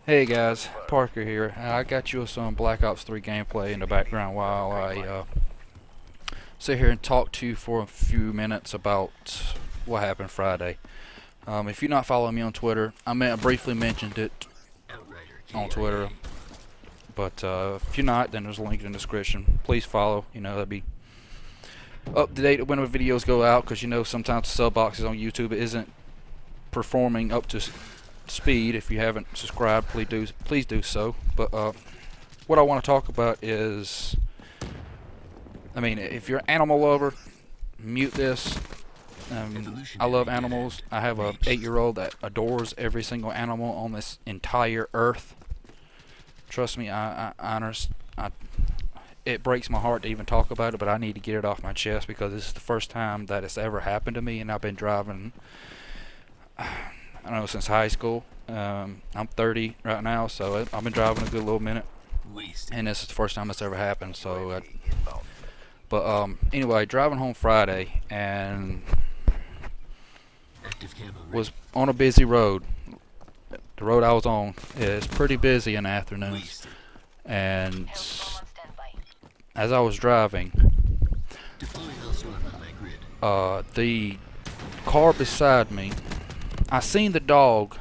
Hey guys, Parker here. I got you some Black Ops 3 gameplay in the background while I sit here and talk to you for a few minutes about what happened Friday. If you're not following me on Twitter, I briefly mentioned it on Twitter, but if you're not, then there's a link in the description. Please follow. That'd be up to date when the videos go out, because sometimes the sub boxes on YouTube isn't performing up to speed. If you haven't subscribed, please do so. But what I want to talk about is, if you're an animal lover, mute this. I love animals. I have a 8-year-old that adores every single animal on this entire earth. Trust me, it breaks my heart to even talk about it, but I need to get it off my chest because this is the first time that it's ever happened to me, and I've been driving, I don't know, since high school. I'm 30 right now, so I've been driving a good little minute, and this is the first time it's ever happened. But anyway, driving home Friday and was on a busy road. The road I was on is pretty busy in the afternoons, and as I was driving, the car beside me, I seen the dog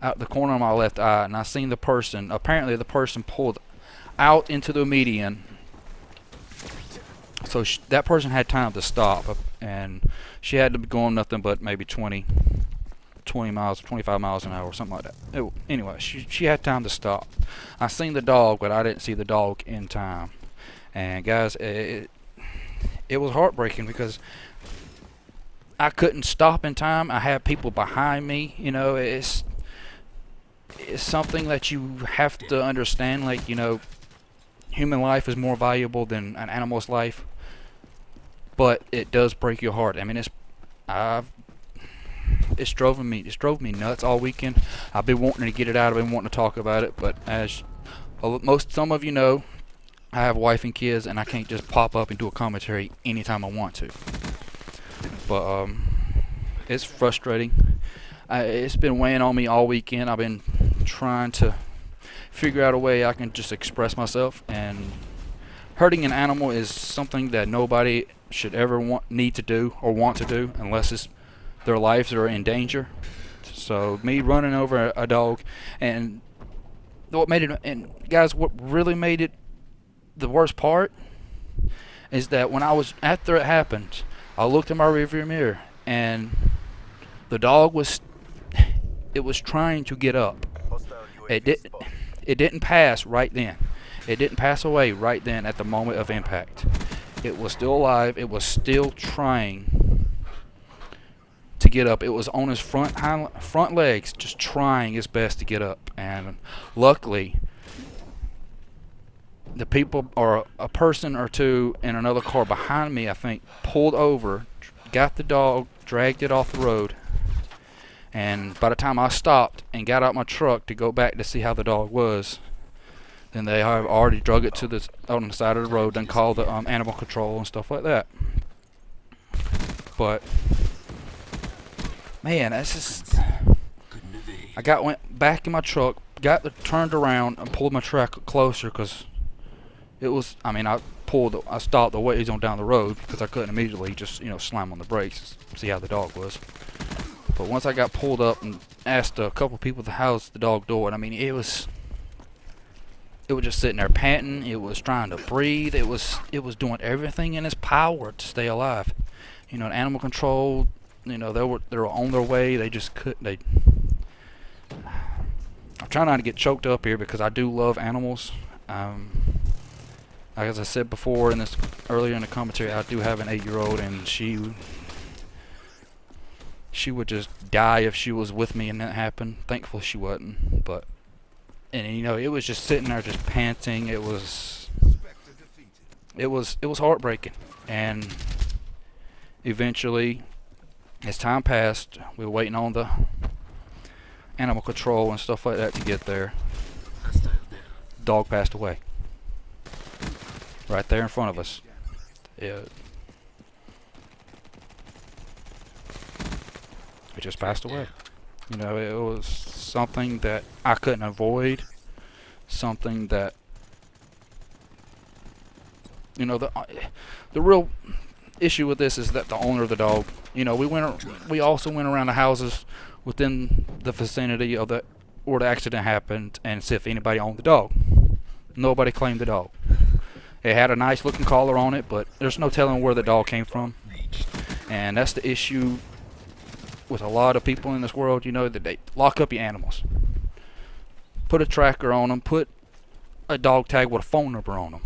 out the corner of my left eye, and I seen the person. Apparently, the person pulled out into the median, so that person had time to stop, and she had to be going nothing but maybe 20 miles, 25 miles an hour, something like that. Anyway, she had time to stop. I seen the dog, but I didn't see the dog in time. And guys, it was heartbreaking because I couldn't stop in time. I had people behind me. It's something that you have to understand. Human life is more valuable than an animal's life, but it does break your heart. It's drove me nuts all weekend. I've been wanting to get it out. I've been wanting to talk about it, but as some of you know, I have a wife and kids, and I can't just pop up and do a commentary anytime I want to. But it's frustrating. It's been weighing on me all weekend. I've been trying to figure out a way I can just express myself, and hurting an animal is something that nobody should ever need to do or want to do unless their lives are in danger. So me running over a dog, and what really made it the worst part is that after it happened, I looked in my rearview mirror, and the dog was trying to get up. It didn't pass right then. It didn't pass away right then at the moment of impact. It was still alive. It was still trying to get up. It was on his front legs, just trying his best to get up. And luckily, the people, or a person or two in another car behind me, I think, pulled over, got the dog, dragged it off the road. And by the time I stopped and got out my truck to go back to see how the dog was, then they have already drug it on the side of the road and called the animal control and stuff like that. But man, that's just. Went back in my truck, turned around and pulled my truck closer because it was. I stopped the ways on down the road because I couldn't immediately just slam on the brakes, see how the dog was. But once I got pulled up and asked a couple people to house the dog door, and it was just sitting there panting. It was trying to breathe. It was doing everything in its power to stay alive. Animal control. They were on their way. They just couldn't. I'm trying not to get choked up here because I do love animals. As I said before earlier in the commentary, I do have an 8-year-old, and she would just die if she was with me and that happened. Thankfully she wasn't, but it was just sitting there just panting. It was heartbreaking. And eventually, as time passed, we were waiting on the animal control and stuff like that to get there. Dog passed away right there in front of us. Yeah. It just passed away. It was something that I couldn't avoid, something that, you know, the real issue with this is that the owner of the dog, you know, we also went around the houses within the vicinity of where the accident happened and see if anybody owned the dog. Nobody claimed the dog. It had a nice looking collar on it, but there's no telling where the dog came from. And that's the issue with a lot of people in this world, you know, that they lock up your animals. Put a tracker on them, put a dog tag with a phone number on them,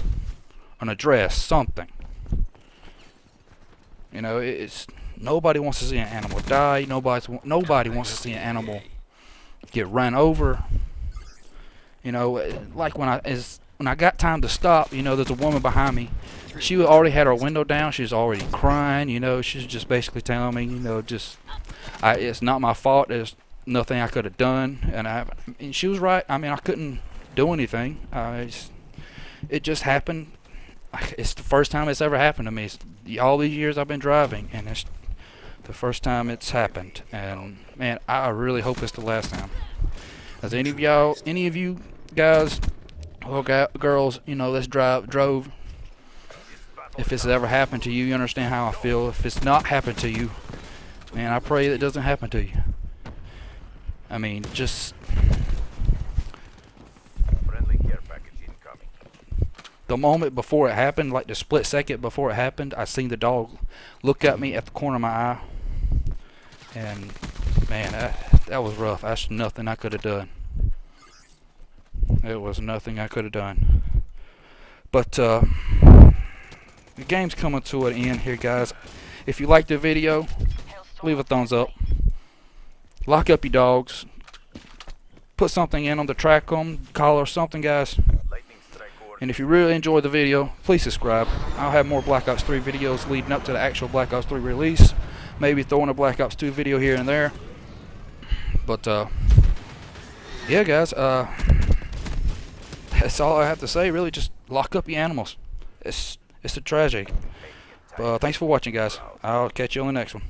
an address, something. You know, it's nobody wants to see an animal die. Nobody wants to see an animal get run over. You know, like when I got time to stop, you know, there's a woman behind me. She already had her window down. She was already crying. You know, she's just basically telling me, you know, it's not my fault. There's nothing I could have done, and she was right. I mean, I couldn't do anything. It just happened. It's the first time it's ever happened to me. All these years I've been driving, and it's the first time it's happened. And man, I really hope it's the last time. As any of you guys or girls, you know, drove. If it's ever happened to you, you understand how I feel. If it's not happened to you, man, I pray that it doesn't happen to you. I mean, just friendly care package incoming. the moment before it happened, like the split second before it happened, I seen the dog look at me at the corner of my eye, and man, that was rough. That's nothing I could have done. It was nothing I could have done. But the game's coming to an end here, guys. If you liked the video, leave a thumbs up. Lock up your dogs. Put something in them to track them, collar, something, guys. And if you really enjoyed the video, please subscribe. I'll have more Black Ops 3 videos leading up to the actual Black Ops 3 release. Maybe throwing a Black Ops 2 video here and there. But yeah, guys, that's all I have to say. Really, just lock up your animals. It's a tragedy. But thanks for watching, guys. I'll catch you on the next one.